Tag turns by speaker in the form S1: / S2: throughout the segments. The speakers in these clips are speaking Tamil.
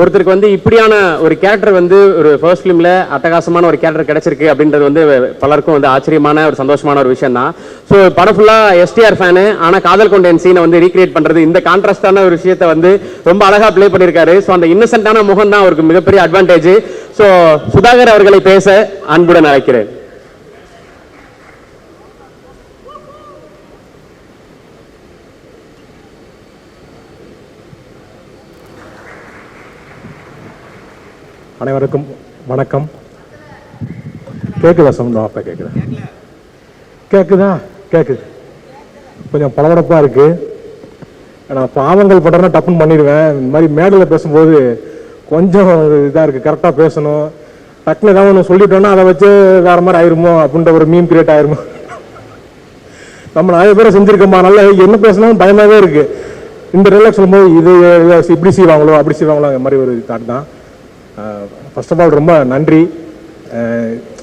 S1: ஒருத்தருக்கு வந்து இப்படியான ஒரு கேரக்டர் வந்து ஒரு ஃபர்ஸ்ட் ஃபிலிம்ல அட்டகாசமான ஒரு கேரக்டர் கிடைச்சிருக்கு அப்படின்றது வந்து பலருக்கும் வந்து ஆச்சரியமான ஒரு சந்தோஷமான ஒரு விஷயம் தான். ஸோ படம் ஃபுல்லா எஸ்டிஆர் ஃபேனு, ஆனால் காதல் கொண்டேன் சீனை வந்து ரீக்ரியேட் பண்றது, இந்த கான்ட்ராஸ்டான ஒரு விஷயத்தை வந்து ரொம்ப அழகா ப்ளே பண்ணியிருக்காரு. ஸோ அந்த இன்னசென்ட்டான முகம் தான் அவருக்கு மிகப்பெரிய அட்வான்டேஜ். ஸோ சுதாகர் அவர்களை பேச அன்புடன் அழைக்கிறேன்.
S2: அனைவருக்கும் வணக்கம். கேட்குதா சவுண்ட்? அப்போ கேட்குதா? கேட்குதா? கேட்குது. கொஞ்சம் பளபளப்பாக இருக்குது. நான் பாவங்கள் படுறேன்னா டப்புன்னு பண்ணிடுவேன். இந்த மாதிரி மேடையில் பேசும்போது கொஞ்சம் இதாக இருக்குது. கரெக்டாக பேசணும். டக்குன்னு ஏதாவது ஒன்று சொல்லிட்டோன்னா அதை வச்சு வேறு மாதிரி ஆயிருமோ அப்படின்ற ஒரு மீம் கிரியேட் ஆயிருமோ. நம்ம நிறைய பேரை செஞ்சுருக்கோமா, நல்லா என்ன பேசணும் பயமாகவே இருக்குது. இந்த ரிலாக்ஸ் சொல்லும்போது இது இப்படி செய்வாங்களோ அப்படி செய்வாங்களோ அந்த மாதிரி ஒரு தாட் தான். ஃபர்ஸ்ட் ஆஃப் ஆல் ரொம்ப நன்றி.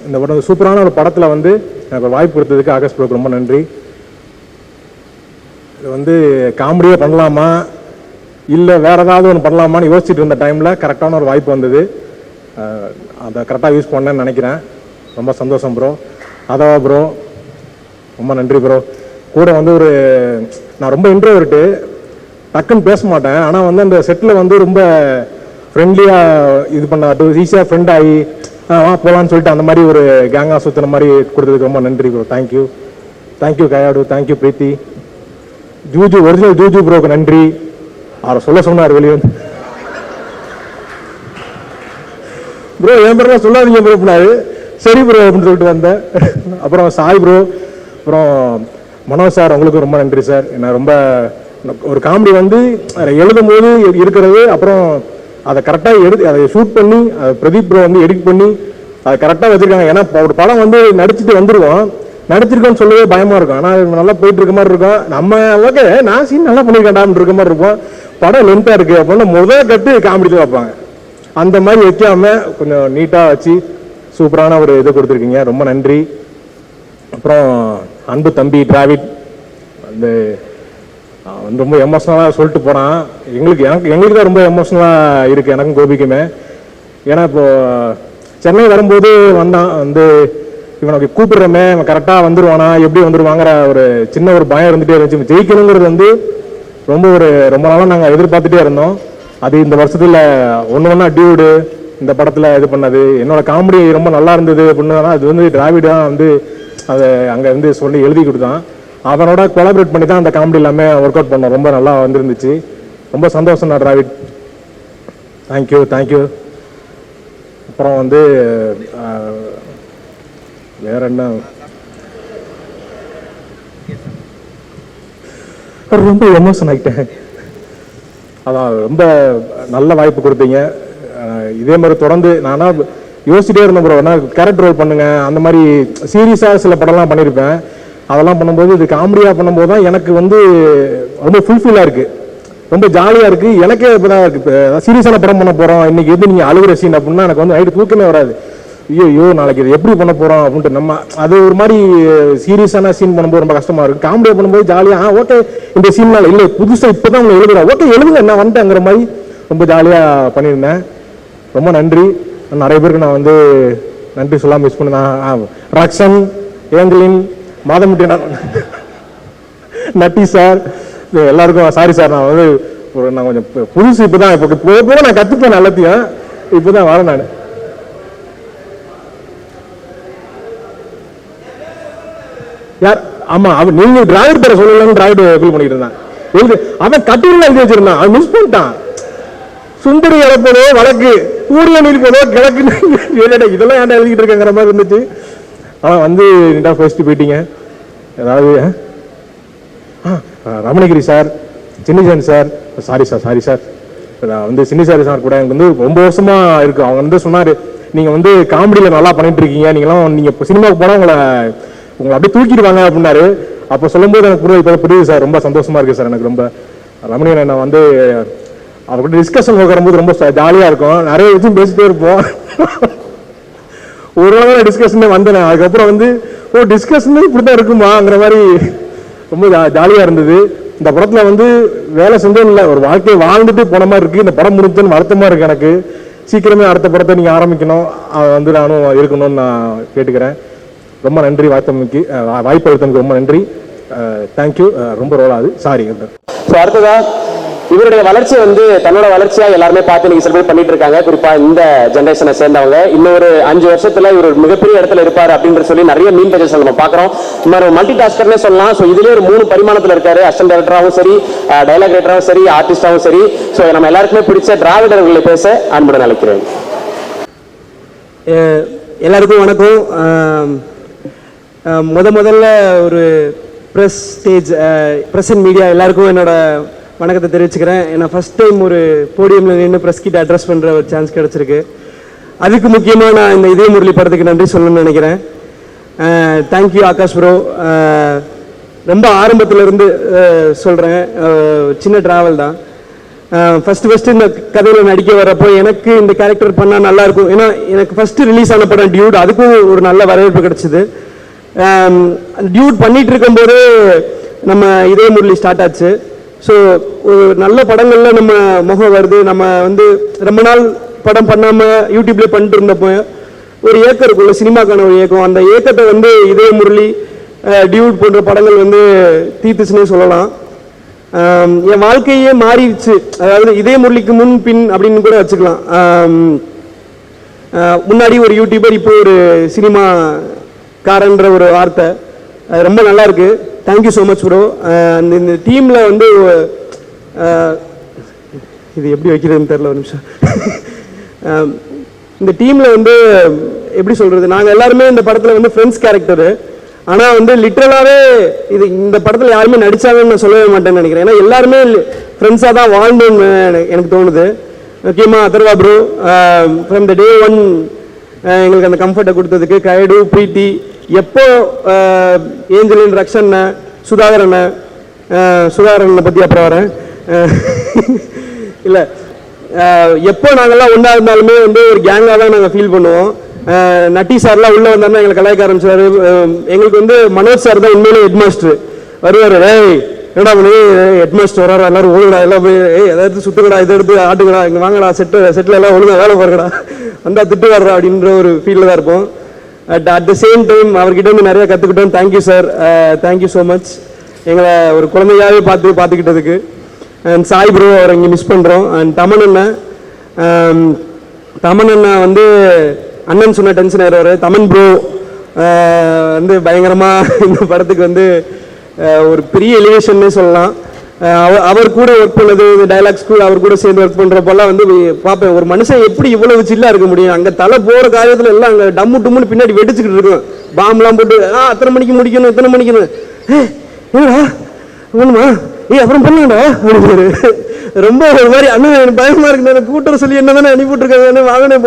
S2: இந்த படம் சூப்பரான ஒரு படத்தில் வந்து எனக்கு ஒரு வாய்ப்பு கொடுத்ததுக்கு ஆகாஷ் ப்ரோக்கு ரொம்ப நன்றி. இது வந்து காமெடியாக பண்ணலாமா இல்லை வேறு ஏதாவது ஒன்று பண்ணலாமான்னு யோசிச்சுட்டு இருந்த டைமில் கரெக்டான ஒரு வாய்ப்பு வந்தது. அதை கரெக்டாக யூஸ் பண்ணேன்னு நினைக்கிறேன். ரொம்ப சந்தோஷம் ப்ரோ. அதவா ப்ரோ ரொம்ப நன்றி ப்ரோ. கூட வந்து நான் ரொம்ப இன்ட்ரோவர்ட்டு, டக்குன்னு பேச மாட்டேன். ஆனால் வந்து அந்த செட்டில் வந்து ரொம்ப ஃப்ரெண்ட்லியாக இது பண்ணாட்டு ஈஸியாக ஃப்ரெண்ட் ஆகி போகலான்னு சொல்லிட்டு அந்த மாதிரி ஒரு கேங்காக சுற்றுன மாதிரி கொடுத்ததுக்கு ரொம்ப நன்றி bro. Thank you. Thank you Kayadu. Thank you Preethi. Juju original Juju ப்ரோக்கு நன்றி. அவரை சொல்ல சொன்னார் வெளியே வந்து ப்ரோ என் பேரெல்லாம் சொல்லாதீங்க ப்ரோ அப்படின்னாரு. சரி ப்ரோ அப்படின்னு சொல்லிட்டு வந்தேன். அப்புறம் சாய் ப்ரோ, அப்புறம் மனோஜ் சார், உங்களுக்கு ரொம்ப நன்றி சார். என்ன ரொம்ப ஒரு காமெடி வந்து எழுதும் போது இருக்கிறது, அப்புறம் அதை கரெக்டாக அதை ஷூட் பண்ணி பிரதீப் ப்ரோ வந்து எடிட் பண்ணி அதை கரெக்டாக வச்சுருக்காங்க. ஏன்னா ஒரு படம் வந்து நடிச்சுட்டு வந்துடுவோம், நடிச்சிருக்கோன்னு சொல்லவே பயமாக இருக்கும். ஆனால் நல்லா போயிட்டு இருக்க மாதிரி இருக்கும். நம்ம ஓகே நான் சீன் நல்லா பண்ணியிருக்கேன்டான்னு இருக்க மாதிரி இருக்கும். படம் லென்த்தாக இருக்குது அப்படின்னா முதல் கட்டு காமெடியில் வைப்பாங்க. அந்த மாதிரி வைக்காம கொஞ்சம் நீட்டாக வச்சு சூப்பரான ஒரு இது கொடுத்துருக்கீங்க. ரொம்ப நன்றி. அப்புறம் அன்பு தம்பி டிராவிட் வந்து ரொம்ப எமோஷனலாக சொல்லிட்டு போகிறான். எங்களுக்கு தான் ரொம்ப எமோஷனலாக இருக்குது, எனக்கும் கோபிக்குமே. ஏன்னா இப்போது சென்னை வரும்போது வந்தான் வந்து இவனுக்கு கூப்பிடுறோமே அவன் கரெக்டாக வந்துடுவானா எப்படி வந்துடுவாங்கிற ஒரு சின்ன ஒரு பயம் இருந்துகிட்டே இருந்துச்சு. ஜெயிக்கணுங்கிறது வந்து ரொம்ப நாளாக நாங்கள் எதிர்பார்த்துட்டே இருந்தோம். அது இந்த வருஷத்தில் ஒன்று டியூடு இந்த படத்தில் இது பண்ணது. என்னோட காமெடி ரொம்ப நல்லா இருந்தது அப்படின்னா அது வந்து டிராவிட் தான் வந்து அதை அங்கே வந்து சொல்லி எழுதி கொடுத்தான். அவனோட கொலாபரேட் பண்ணி தான் அந்த காமெடி எல்லாமே ஒர்க் அவுட் பண்ணோம். ரொம்ப நல்லா வந்துருந்துச்சு. ரொம்ப சந்தோஷம் தான் டிராவிட். Thank you thank you. அப்புறம் வந்து வேற என்ன, ரொம்ப எமோஷன் ஆகிட்டேன். அதான் ரொம்ப நல்ல வாய்ப்பு கொடுத்தீங்க. இதே மாதிரி தொடர்ந்து நானா யோசிச்சுட்டே இருந்தேன் ப்ரோ, நான் கேரக்டர் ரோல் பண்ணுங்க அந்த மாதிரி சீரியஸாக சில படம்லாம் பண்ணியிருப்பேன். அதெல்லாம் பண்ணும்போது இது காமெடியாக பண்ணும்போது தான் எனக்கு வந்து ரொம்ப ஃபுல்ஃபில்லாக இருக்குது, ரொம்ப ஜாலியாக இருக்குது. எனக்கே இப்போ தான் இருக்குது. இப்போ சீரியஸான படம் பண்ண போகிறோம் இன்றைக்கி எது நீங்கள் அழுகிற சீன் அப்படின்னா எனக்கு வந்து நைட்டு தூக்கமே வராது. ஐயோ நாளைக்கு இது எப்படி பண்ண போகிறோம் அப்படின்ட்டு நம்ம அது ஒரு மாதிரி சீரியஸான சீன் பண்ணும்போது ரொம்ப கஷ்டமாக இருக்குது. காமெடியாக பண்ணும்போது ஜாலியாக ஓகே இந்த சீன்னால் இல்லை புதுசாக இப்போ தான் உங்களை எழுதுறேன் ஓகே எழுதுங்க நான் வந்துட்டேங்கிற மாதிரி ரொம்ப ஜாலியாக பண்ணியிருந்தேன். ரொம்ப நன்றி. நிறைய பேருக்கு நான் வந்து நன்றி சொல்லாமல் மிஸ் பண்ணேன். ரக்ஷன், ஏஞ்சலின், மாதமுட்டி, நட்டி சார் எல்லாருக்கும் சாரி சார். நான் வந்து நான் கொஞ்சம் புதுசு இப்போ தான் இப்போ நான் கற்றுப்பேன் எல்லாத்தையும். இப்போ தான் வரேன் நான். யார்? ஆமாம் அவன் நீங்கள் டிராவிட் பேரை சொல்லலன்னு டிராவிட் ஃபீல் பண்ணிட்டு இருந்தான். அவன் கட்டிலாம் எழுதி வச்சிருந்தான், அவன் மிஸ் பண்ணிட்டான். சுந்தரி இழப்பதோ வழக்கு ஊரில் நிற்பதோ கிழக்கு இதெல்லாம் ஏன்டா எழுதிக்கிட்டு இருக்கங்கிற மாதிரி இருந்துச்சு. ஆனால் வந்து நீட்டாக ஃபர்ஸ்ட் போயிட்டீங்க. ஏதாவது Ramanagiri sir, Chinnisari sir, sorry sir நான் வந்து சின்னிசாரி சார் கூட எனக்கு வந்து ரொம்ப வருஷமாக இருக்குது. அவங்க வந்து சொன்னார் நீங்கள் வந்து காமெடியில் நல்லா பண்ணிட்டு இருக்கீங்க, நீங்கள் இப்போ சினிமாவுக்கு போனால் உங்களை அப்படியே தூக்கிடுவாங்க அப்படின்னாரு. அப்போ சொல்லும்போது எனக்கு இப்போ புரியுது சார். ரொம்ப சந்தோஷமாக இருக்குது சார். எனக்கு ரொம்ப ரமணியனை நான் வந்து அவர்கிட்ட டிஸ்கஷன் உட்காரும்போது ரொம்ப ஜாலியாக இருக்கும். நிறைய விஷயம் பேசிட்டே இருப்போம். ஒரு நாள் டிஸ்கஷனே வந்தேன். அதுக்கப்புறம் வந்து டிஸ்கஷன் இப்படி தான் இருக்குமாங்கிற மாதிரி ரொம்ப ஜாலியாக இருந்தது. இந்த படத்தில் வந்து வேலை செஞ்சோம் இல்லை, ஒரு வாழ்க்கையை வாழ்ந்துட்டு போன மாதிரி இருக்குது. இந்த படம் முடிஞ்சதுன்னு வருத்தமாக இருக்குது எனக்கு. சீக்கிரமே அடுத்த படத்தை நீங்கள் ஆரம்பிக்கணும், வந்து நானும் இருக்கணும்னு நான் கேட்டுக்கிறேன். ரொம்ப நன்றி வாய்ப்பு அளித்தமைக்கு ரொம்ப நன்றி. தேங்க்யூ. ரொம்ப ரோலாது, சாரி.
S1: ஸோ அடுத்ததா இவருடைய வளர்ச்சியை வந்து தன்னோட வளர்ச்சியா எல்லாருமே பார்த்து நீங்க செலிப்ரேட் பண்ணிட்டு இருக்காங்க. குறிப்பா இந்த ஜெனரேஷனை சேர்ந்தவங்க இன்னொரு 5 வருஷத்துல இவர் ஒரு மிகப்பெரிய இடத்துல இருப்பாரு அப்படின்னு சொல்லி நிறைய மீன் பேஜஸ் நம்ம பாக்குறோம். இந்த மாதிரி மல்டி டாஸ்கர்னே சொல்லலாம். ஸோ இதுலயே ஒரு 3 பரிமாணத்துல இருக்காரு. அசிஸ்டன்ட் டைரக்டராகவும் சரி, டைலாக் ரைட்டராகவும் சரி, ஆர்டிஸ்டாகவும் சரி. ஸோ நம்ம எல்லாருக்குமே பிடிச்ச திராவிடர்களை பேச அன்புடன் அழைக்கிறேன்.
S3: எல்லாருக்கும் வணக்கம். முதல்ல ஒரு press stage, press and media எல்லாருக்கும் என்னோட வணக்கத்தை தெரிவிச்சுக்கிறேன். ஏன்னா ஃபஸ்ட் டைம் ஒரு போடியமில் நின்று ப்ரெஸ் கிட்ட அட்ரஸ் பண்ணுற ஒரு சான்ஸ் கிடச்சிருக்கு. அதுக்கு முக்கியமாக நான் இந்த இதய முரளி படத்துக்கு நன்றி சொல்லணும்னு நினைக்கிறேன். Thank you Akash bro. ரொம்ப ஆரம்பத்திலேருந்து சொல்கிறேன், சின்ன ட்ராவல் தான். ஃபஸ்ட்டு இந்த கதையில் நடிக்க வரப்போ எனக்கு இந்த கேரக்டர் பண்ணால் நல்லாயிருக்கும். ஏன்னா எனக்கு ஃபஸ்ட்டு ரிலீஸ் ஆன படம் டியூட், அதுக்கும் ஒரு நல்ல வரவேற்பு கிடச்சிது. டியூட் பண்ணிகிட்டு இருக்கும்போது நம்ம இதய முரளி ஸ்டார்ட் ஆச்சு. ஸோ ஒரு நல்ல படங்களில் நம்ம முகம் வருது. நம்ம வந்து ரொம்ப நாள் படம் பண்ணாமல் யூடியூப்லேயே பண்ணிட்டு இருந்தப்போ ஒரு ஏக்கம் இருக்குல்ல, சினிமாக்கான ஒரு ஏக்கம். அந்த ஏக்கத்தை வந்து இதய முரளி, டியூட் போன்ற படங்கள் வந்து தீர்த்துச்சுன்னே சொல்லலாம். என் வாழ்க்கையே மாறிடுச்சு. அதாவது இதய முரளிக்கு முன் பின் அப்படின்னு கூட வச்சுக்கலாம். முன்னாடி ஒரு யூடியூபர், இப்போ ஒரு சினிமாக்காரன்ற ஒரு வார்த்தை ரொம்ப நல்லா இருக்கு. Thank you so much bro. இந்த டீமில் வந்து இது எப்படி வைக்கிறதுன்னு தெரில, ஒரு நிமிஷம். இந்த டீமில் வந்து எப்படி சொல்கிறது, நாங்கள் எல்லாருமே இந்த படத்தில் வந்து ஃப்ரெண்ட்ஸ் கேரக்டரு. ஆனால் வந்து லிட்ரலாகவே இந்த படத்தில் யாருமே நடித்தாங்கன்னு நான் சொல்லவே மாட்டேன்னு நினைக்கிறேன். ஏன்னா எல்லாருமே ஃப்ரெண்ட்ஸாக தான் வாழ்ந்தோன்னு எனக்கு தோணுது. முக்கியமாக அதர்வா ப்ரோ ஃப்ரம் த டே 1 எங்களுக்கு அந்த கம்ஃபர்ட்டை கொடுத்ததுக்கு, கைடு, பிரீத்தி, எப்போ ஏஞ்சலின், ரக்ஷண்ண, சுதாகரனை பற்றி அப்புறம் வரேன். இல்லை, எப்போ நாங்கள்லாம் ஒன்றா இருந்தாலுமே வந்து ஒரு கேங்காக தான் நாங்கள் ஃபீல் பண்ணுவோம். நட்டி சார்லாம் உள்ளே வந்தாருன்னா எங்களை கலாய்க்க ஆரம்பிச்சாரு. எங்களுக்கு வந்து மனோஜ் சார் தான் உண்மையிலே ஹெட் மாஸ்டர். வருவார், ஏய் என்னடா பண்ணி ஹெட் மாஸ்டர் வராரு, எல்லாரும் ஒழுங்கடா, எல்லாம் போய் எதாவது சுற்றுக்கடா, இதை எடுத்து ஆட்டுக்கடா, இங்கே வாங்கடா, செட்டில் எல்லாம் ஒழுங்காக வேலை பாருங்கடா, வந்தால் திட்டு வர்றா அப்படின்ற ஒரு ஃபீலில் தான் இருப்போம். அட் த சேம் டைம் அவர்கிட்ட வந்து நிறைய கற்றுக்கிட்டோம். Thank you sir, thank you so much. எங்களை ஒரு குழந்தையாகவே பார்த்துக்கிட்டதுக்கு. அண்ட் சாய் ப்ரோ, அவரை இங்கே மிஸ் பண்ணுறோம். அண்ட் தமன் அண்ணா வந்து அண்ணன் சொன்ன டென்ஷன் ஆயிடுவார். தமன் ப்ரோ வந்து பயங்கரமாக இந்த படத்துக்கு வந்து ஒரு பெரிய எலிவேஷன்னே சொல்லலாம். அவர் கூட ஒர்க் பண்ணது, டைலாக்ஸ் கூட அவர் கூட சேர்ந்து ஒர்க் பண்ணுறப்பெல்லாம் வந்து பார்ப்பேன், ஒரு மனுஷன் எப்படி இவ்வளவு சில்லாக இருக்க முடியும். அங்கே தலை போகிற காரியத்தில் எல்லாம் அங்கே டம்மு டும்முன்னு பின்னாடி வெடிச்சுக்கிட்டு இருக்கும். பாம்லாம் போட்டு அத்தனை மணிக்கு முடிக்கணும், இத்தனை மணிக்கணும், ஏடா ஒண்ணுமா, அப்புறம் பண்ணலாம்டா அப்படின்னு ரொம்ப ஒரு மாதிரி அண்ணன் எனக்கு பயமாக இருக்கு, கூட்டுற சொல்லி என்ன தானே அனுப்பிவிட்டுருக்காங்க, வாங்கனே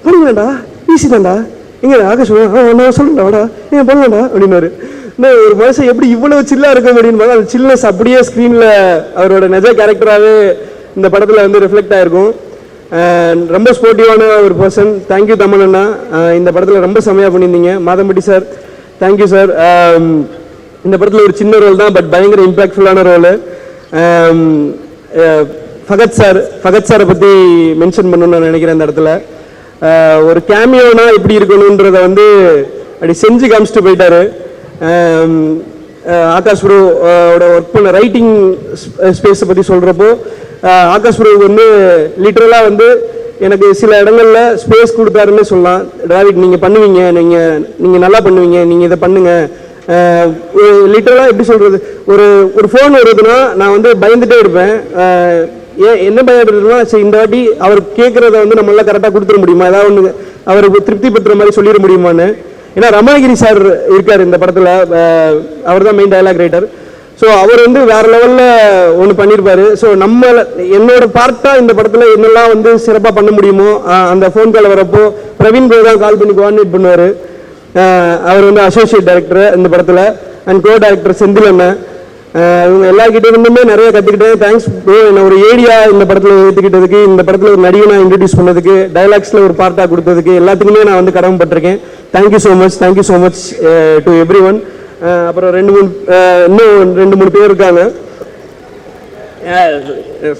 S3: பண்ணுங்கடா, ஈஸி தான்டா, எங்க ஆகாஷ் நான் சொல்லுடா வாடா, ஏன் பண்ணலாம்டா அப்படின்னாரு. ஒரு மனுஷன் எப்படி இவ்வளவு சில்லா இருக்கும் அப்படின்னு பார்த்தா அந்த சில்னஸ் அப்படியே ஸ்க்ரீனில் அவரோட நிஜ கேரக்டராகவே இந்த படத்தில் வந்து ரிஃப்ளெக்ட் ஆகிருக்கும். ரொம்ப ஸ்போர்ட்டிவான ஒரு பர்சன். தேங்க்யூ தமன் அண்ணா, இந்த படத்தில் ரொம்ப செமையாக பண்ணியிருந்தீங்க. Madhampatti sir, thank you sir. இந்த படத்தில் ஒரு சின்ன ரோல் தான், பட் பயங்கர இம்பாக்ட்ஃபுல்லான ரோலு. ஃபகத் சாரை பற்றி மென்ஷன் பண்ணணும்னு நான் நினைக்கிறேன். இந்த இடத்துல ஒரு கேமியோனா எப்படி இருக்கணுன்றத வந்து அப்படி செஞ்சு காமிச்சிட்டு போயிட்டாரு. ஆகாஷ் ப்ரோவோட ஒர்க் பண்ண ரைட்டிங் ஸ்பேஸை பற்றி சொல்கிறப்போ ஆகாஷ் ப்ரோவுக்கு வந்து லிட்ரலாக வந்து எனக்கு சில இடங்களில் ஸ்பேஸ் கொடுத்தாருன்னு சொல்லலாம். டிராவிட் நீங்கள் பண்ணுவீங்க, நீங்கள் நல்லா பண்ணுவீங்க, நீங்கள் இதை பண்ணுங்கள். லிட்டரலாக எப்படி சொல்கிறது, ஒரு ஃபோன் வருதுன்னா நான் வந்து பயந்துகிட்டே இருப்பேன். என்ன பயப்படுறதுனா, சரி இந்த வாட்டி அவர் கேட்குறத வந்து நம்மளால கரெக்டாக கொடுத்துட முடியுமா, ஏதாவது ஒன்று அவருக்கு திருப்தி பெற்ற மாதிரி சொல்லிட முடியுமான்னு. ஏன்னா ரமணகிரி சார் இருக்கார் இந்த படத்தில், அவர் தான் மெயின் டைலாக் ரைட்டர். ஸோ அவர் வந்து வேற லெவலில் ஒன்று பண்ணியிருப்பாரு. ஸோ என்னோட பார்ட்டாக இந்த படத்தில் என்னெல்லாம் வந்து சிறப்பாக பண்ண முடியுமோ அந்த ஃபோன் கால் வரப்போ பிரவீன் ப்ரோ தான் கால் பண்ணி கோஆர்டினேட் பண்ணுவார். அவர் வந்து அசோசியேட் டைரக்டர் இந்த படத்தில், அண்ட் கோ டைரக்டர் செந்தில் அண்ணன். இவங்க எல்லாருக்கிட்டே இருந்துமே நிறைய கற்றுக்கிட்டேன். தேங்க்ஸ் ப்ரோ, என்ன ஒரு ஏரியா இந்த படத்தில் ஏற்றுக்கிட்டதுக்கு, இந்த படத்தில் ஒரு நடிகை நான் இன்ட்ரடியூஸ் பண்ணதுக்கு, டைலாக்ஸில் ஒரு பார்ட்டாக கொடுத்ததுக்கு எல்லாத்துக்குமே நான் வந்து கடமைப்பட்டிருக்கேன். Thank you so much to everyone. அப்புறம் இன்னும் 2-3 பேர் இருக்காங்க.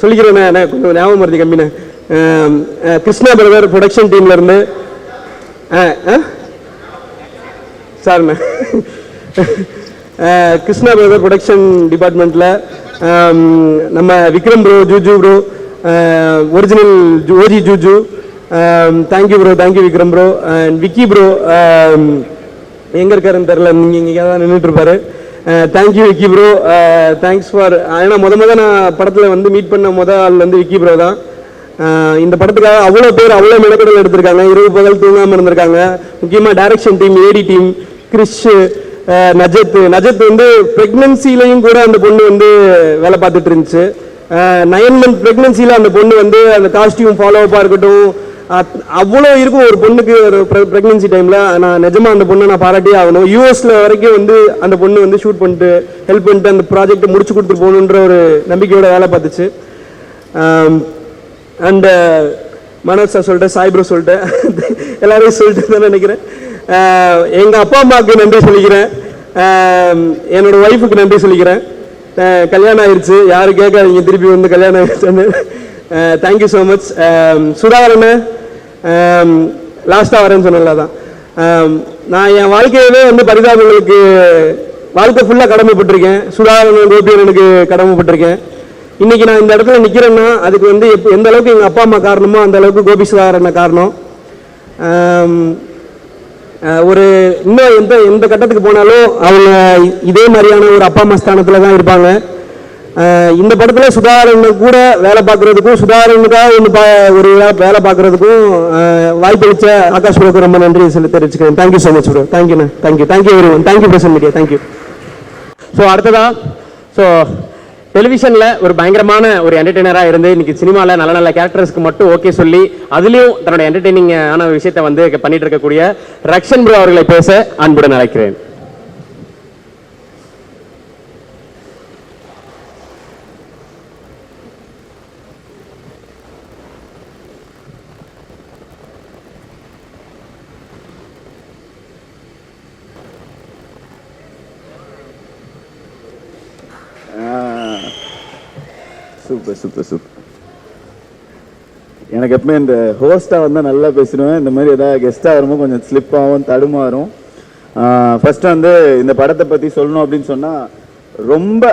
S3: சொல்லிக்கிறேண்ணே, கொஞ்சம் ஞாபகம் மருதி கம்மிண்ணே. கிருஷ்ணா பிரதர் ப்ரொடக்ஷன் டீம்ல இருந்து சார்ண்ணே, கிருஷ்ணா பிரதர் ப்ரொடக்ஷன் டிபார்ட்மெண்ட்ல நம்ம Vikram bro, Juju bro, original OG Juju, thank you bro, thank you Vikram bro. And Vicky bro எங்க இருக்காருன்னு தெரியல, நீங்க இங்கே தான் நின்றுட்டு இருப்பாரு. Thank you Vicky bro, thanks for. ஏன்னா முத நான் படத்தில் வந்து மீட் பண்ண ஆள் வந்து விக்கி ப்ரோ தான். இந்த படத்துக்காக அவ்வளோ பேர் அவ்வளோ மெனக்கடல் எடுத்திருக்காங்க, இரவு பகல் தூங்காமல் இருந்திருக்காங்க. முக்கியமாக டைரக்ஷன் டீம், ஏடி டீம், கிறிஷ், நஜத் வந்து பிரெக்னன்சிலையும் கூட அந்த பொண்ணு வந்து வேலை பார்த்துட்டு இருந்துச்சு. 9 month பிரெக்னன்சியில் அந்த பொண்ணு வந்து அந்த காஸ்டியூம் ஃபாலோ அப்பாக இருக்கட்டும், அவ்வளோ இருக்கும் ஒரு பொண்ணுக்கு ஒரு ப்ரெக்னன்சி டைமில். நான் நிஜமாக அந்த பொண்ணை நான் பாராட்டியே ஆகணும். யூஎஸில் வரைக்கும் வந்து அந்த பொண்ணு வந்து ஷூட் பண்ணிட்டு ஹெல்ப் பண்ணிட்டு அந்த ப்ராஜெக்டை முடிச்சு கொடுத்துட்டு போகணுன்ற ஒரு நம்பிக்கையோட வேலை பார்த்துச்சு. அண்ட் மனோஜ் சார் சொல்லிட்டேன், சாய் ப்ரோ சொல்லிட்டேன், எல்லாரையும் சொல்லிட்டு தான் நினைக்கிறேன். எங்கள் அப்பா அம்மாவுக்கு நன்றி சொல்லிக்கிறேன், என்னோட ஒய்ஃபுக்கு நன்றி சொல்லிக்கிறேன். கல்யாணம் ஆயிடுச்சு, யாரும் கேட்காதீங்க, திருப்பி வந்து கல்யாணம் ஆயிடுச்சுன்னு. Thank you so much. சுதாகரன் லாஸ்ட்டாக வரேன்னு சொன்னல தான். நான் என் வாழ்க்கையவே வந்து பரிதாபங்களுக்கு வாழ்க்கை ஃபுல்லாக கடமைப்பட்டிருக்கேன். சுதாகரன், கோபியனுக்கு கடமைப்பட்டிருக்கேன். இன்னைக்கு நான் இந்த இடத்துல நிற்கிறேன்னா அதுக்கு வந்து எந்த அளவுக்கு எங்கள் அப்பா அம்மா காரணமோ அந்த அளவுக்கு கோபி சுதாகரன் காரணம். ஒரு இன்னும் எந்த கட்டத்துக்கு போனாலும் அவங்க இதே மாதிரியான ஒரு அப்பா அம்மா ஸ்தானத்தில் தான் இருப்பாங்க. இந்த படத்தில் சுதாகரன் கூட வேலை பார்க்குறதுக்கும், சுதாகரனுக்காக ஒரு வேலை பார்க்குறதுக்கும் வாய்ப்பளித்த ஆகாஷ் ப்ரோக்கு ரொம்ப நன்றி தெரிவிச்சுக்கிறேன். Thank you so much bro. தேங்க்யூண்ணே, thank you very much. Thank you Prasan media, thank you.
S1: So அடுத்ததா, ஸோ டெலிவிஷனில் ஒரு பயங்கரமான ஒரு என்டர்டெய்னராக இருந்து இன்னைக்கு சினிமாவில் நல்ல நல்ல கேரக்டர்ஸ்க்கு மட்டும் ஓகே சொல்லி அதுலேயும் தன்னோட என்டர்டெய்னிங் ஆன விஷயத்தை வந்து பண்ணிட்டு இருக்கக்கூடிய ரக்ஷன் ப்ரோ அவர்களை பேச அன்புடன் அழைக்கிறேன்.
S4: Super super super. எனக்கு எப்பவுமே இந்த ஹோஸ்டாக வந்தால் நல்லா பேசிடுவேன். இந்த மாதிரி ஏதாவது கெஸ்ட்டாக வரும்போது கொஞ்சம் ஸ்லிப் ஆகும், தடுமாறும். ஃபர்ஸ்ட் வந்து இந்த படத்தை பற்றி சொல்லணும் அப்படின்னு சொன்னால், ரொம்ப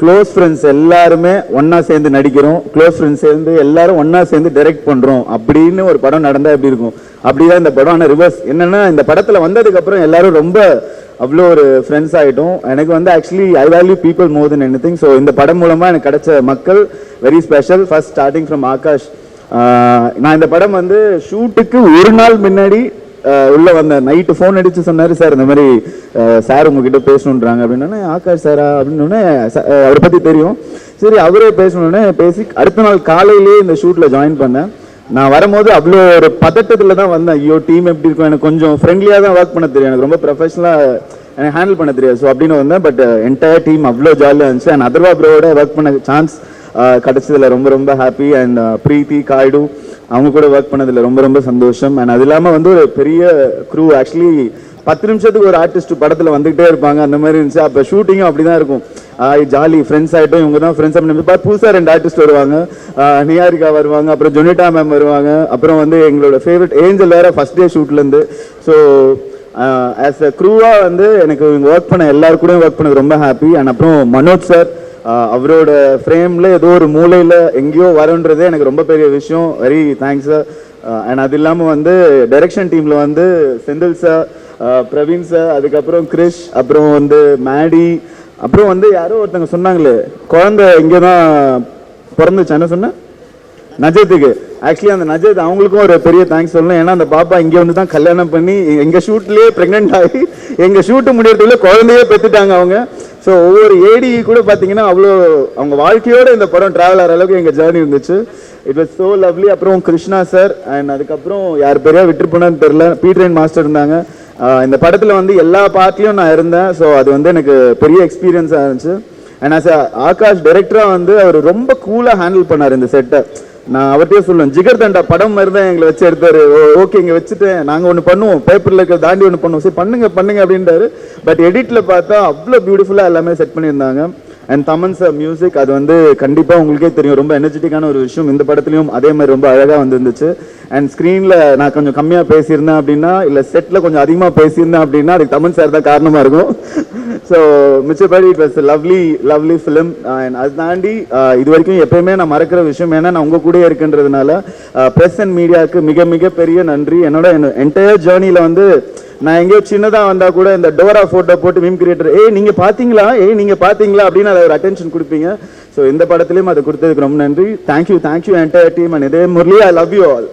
S4: க்ளோஸ் ஃப்ரெண்ட்ஸ் எல்லாருமே ஒன்றா சேர்ந்து நடிக்கிறோம், க்ளோஸ் ஃப்ரெண்ட்ஸ் சேர்ந்து எல்லாரும் ஒன்றா சேர்ந்து டைரக்ட் பண்ணுறோம் அப்படின்னு ஒரு படம் நடந்தால் எப்படி இருக்கும், அப்படிதான் இந்த படம். ஆனால் ரிவர்ஸ் என்னென்னா, இந்த படத்தில் வந்ததுக்கப்புறம் எல்லாரும் ரொம்ப அவ்வளோ ஒரு ஃப்ரெண்ட்ஸ் ஆகிட்டோம். எனக்கு வந்து actually I value people more then anything. So இந்த படம் மூலமாக எனக்கு கிடைச்ச மக்கள் very special. First starting from Akash. நான் இந்த படம் வந்து ஷூட்டுக்கு ஒரு நாள் முன்னாடி உள்ள வந்தேன். நைட்டு ஃபோன் அடிச்சு சொன்னார், சார் இந்த மாதிரி சார் உங்ககிட்ட பேசணுன்றாங்க அப்படின்னோடனே, ஆகாஷ் சாரா அப்படின்னோடனே அவரை பற்றி தெரியும், சரி அவரே பேசணுன்னே பேசி அடுத்த நாள் காலையிலேயே இந்த ஷூட்டில் ஜாயின் பண்ணேன். நான் வரும்போது அவ்வளோ ஒரு பதட்டத்தில் தான் வந்தேன். ஐயோ டீம் எப்படி இருக்கும், எனக்கு கொஞ்சம் ஃப்ரெண்ட்லியாக தான் ஒர்க் பண்ண தெரியும், எனக்கு ரொம்ப ப்ரொஃபஷனலாக எனக்கு ஹேண்டில் பண்ண தெரியாது. ஸோ அப்படின்னு வந்தேன். பட் என்டையர் டீம் அவ்வளோ ஜாலியாக இருந்துச்சு. அண்ட் அதர்வா ப்ரோவோட ஒர்க் பண்ண சான்ஸ் கிடச்சதில் ரொம்ப ரொம்ப ஹாப்பி. அண்ட் பிரீத்தி, காய்டு அவங்க கூட ஒர்க் பண்ணதில் ரொம்ப ரொம்ப சந்தோஷம். அண்ட் அது இல்லாமல் வந்து ஒரு பெரிய க்ரூ. ஆக்சுவலி 10 நிமிஷத்துக்கு ஒரு ஆர்டிஸ்ட் படத்தில் வந்துகிட்டே இருப்பாங்க, அந்த மாதிரி இருந்துச்சு. அப்போ ஷூட்டிங்கும் அப்படி தான் இருக்கும், ஜாலி ஃப்ரெண்ட்ஸ் ஆகிட்டோம். இவங்க தான் ஃப்ரெண்ட்ஸ் அப்படின்னு புதுசாக 2 ஆர்டிஸ்ட் வருவாங்க, நியாரிகா வருவாங்க, அப்புறம் ஜொனிட்டா மேம் வருவாங்க, அப்புறம் வந்து எங்களோட ஃபேவரட் ஏஞ்சல் வேறு ஃபஸ்ட் டே ஷூட்லேருந்து. ஸோ ஆஸ் அ க்ரூவாக வந்து எனக்கு இவங்க ஒர்க் பண்ண எல்லாரு கூட ஒர்க் பண்ணது ரொம்ப ஹாப்பி. அண்ட் அப்புறம் மனோஜ் சார், அவரோட ஃப்ரேமில் ஏதோ ஒரு மூலையில் எங்கேயோ வரன்றதே எனக்கு ரொம்ப பெரிய விஷயம். Very thanks sir. அண்ட் அது இல்லாமல் வந்து டைரக்ஷன் டீமில் வந்து செந்தில் சார், பிரவீன் சார், அதுக்கப்புறம் கிரிஷ், அப்புறம் வந்து மேடி, அப்புறம் வந்து யாரோ ஒருத்தங்க சொன்னாங்களே குழந்தை இங்கே தான் பிறந்துச்சு, என்ன சொன்னேன், நஜத்துக்கு. ஆக்சுவலி அந்த நஜத் அவங்களுக்கும் ஒரு பெரிய தேங்க்ஸ் சொல்லணும். ஏன்னா அந்த பாப்பா இங்கே வந்து தான் கல்யாணம் பண்ணி எங்கள் ஷூட்லேயே ப்ரெக்னென்ட் ஆகி எங்கள் ஷூட்டு முடியறதுக்குள்ள குழந்தையே பெற்றுட்டாங்க அவங்க. ஸோ ஒவ்வொரு ஏடி கூட பார்த்தீங்கன்னா அவ்வளோ அவங்க வாழ்க்கையோட இந்த படம் ட்ராவல் ஆகிற அளவுக்கு எங்கள் ஜேர்னி இருந்துச்சு. It was so lovely. அப்புறம் கிருஷ்ணா சார், அண்ட் அதுக்கப்புறம் யார் பெரியா விட்டுருப்போன்னு தெரில, பீட்ரைன் மாஸ்டர் இருந்தாங்க. இந்த படத்தில் வந்து எல்லா பார்ட்லையும் நான் இருந்தேன். ஸோ அது வந்து எனக்கு பெரிய எக்ஸ்பீரியன்ஸாக இருந்துச்சு. அண்ட் ஆஸ் ஆகாஷ் டைரக்டராக வந்து அவர் ரொம்ப கூலாக ஹேண்டில் பண்ணார் இந்த செட்டை. நான் அவர்கிட்டயே சொல்லுவேன், ஜிகர் தண்டா படம் மாதிரி தான் எங்களை வச்சு எடுத்தாரு. ஓகே இங்கே வச்சுட்டேன், நாங்கள் ஒன்று பண்ணுவோம், பேப்பரில் இருக்க தாண்டி ஒன்று பண்ணுவோம், சரி பண்ணுங்க பண்ணுங்க அப்படின்றாரு. பட் எடிட்டில் பார்த்தா அவ்வளோ பியூட்டிஃபுல்லாக எல்லாமே செட் பண்ணியிருந்தாங்க. அண்ட் தமன் சார் மியூசிக் அது வந்து கண்டிப்பா உங்களுக்கே தெரியும், ரொம்ப எனர்ஜெட்டிக்கான ஒரு விஷயம். இந்த படத்துலயும் அதே மாதிரி ரொம்ப அழகா வந்துருந்துச்சு. அண்ட் ஸ்க்ரீன்ல நான் கொஞ்சம் கம்மியா பேசியிருந்தேன் அப்படின்னா, இல்ல செட்ல கொஞ்சம் அதிகமா பேசியிருந்தேன் அப்படின்னா அதுக்கு தமன் சார் தான் காரணமா இருக்கும். ஸோ மிச்சபடி it was lovely film. And அது தாண்டி இது வரைக்கும் எப்பயுமே நான் மறக்கிற விஷயம், ஏன்னா நான் உங்க கூட இருக்குன்றதுனால பிரஸ் அண்ட் மீடியாவுக்கு மிக மிக பெரிய நன்றி. என்னோட என்டையர் ஜேர்னில வந்து நான் எங்கேயோ சின்னதா வந்தா கூட இந்த டோரா போட்டோ போட்டு மீம் கிரியேட்டர் நீங்க பாத்தீங்களா அப்படின்னு அதை ஒரு அட்டென்ஷன் கொடுப்பீங்க. ஸோ இந்த படத்துலயும் அதை கொடுத்ததுக்கு ரொம்ப நன்றி. Thank you entire team. அண்ட் இதே Murali, I love you all.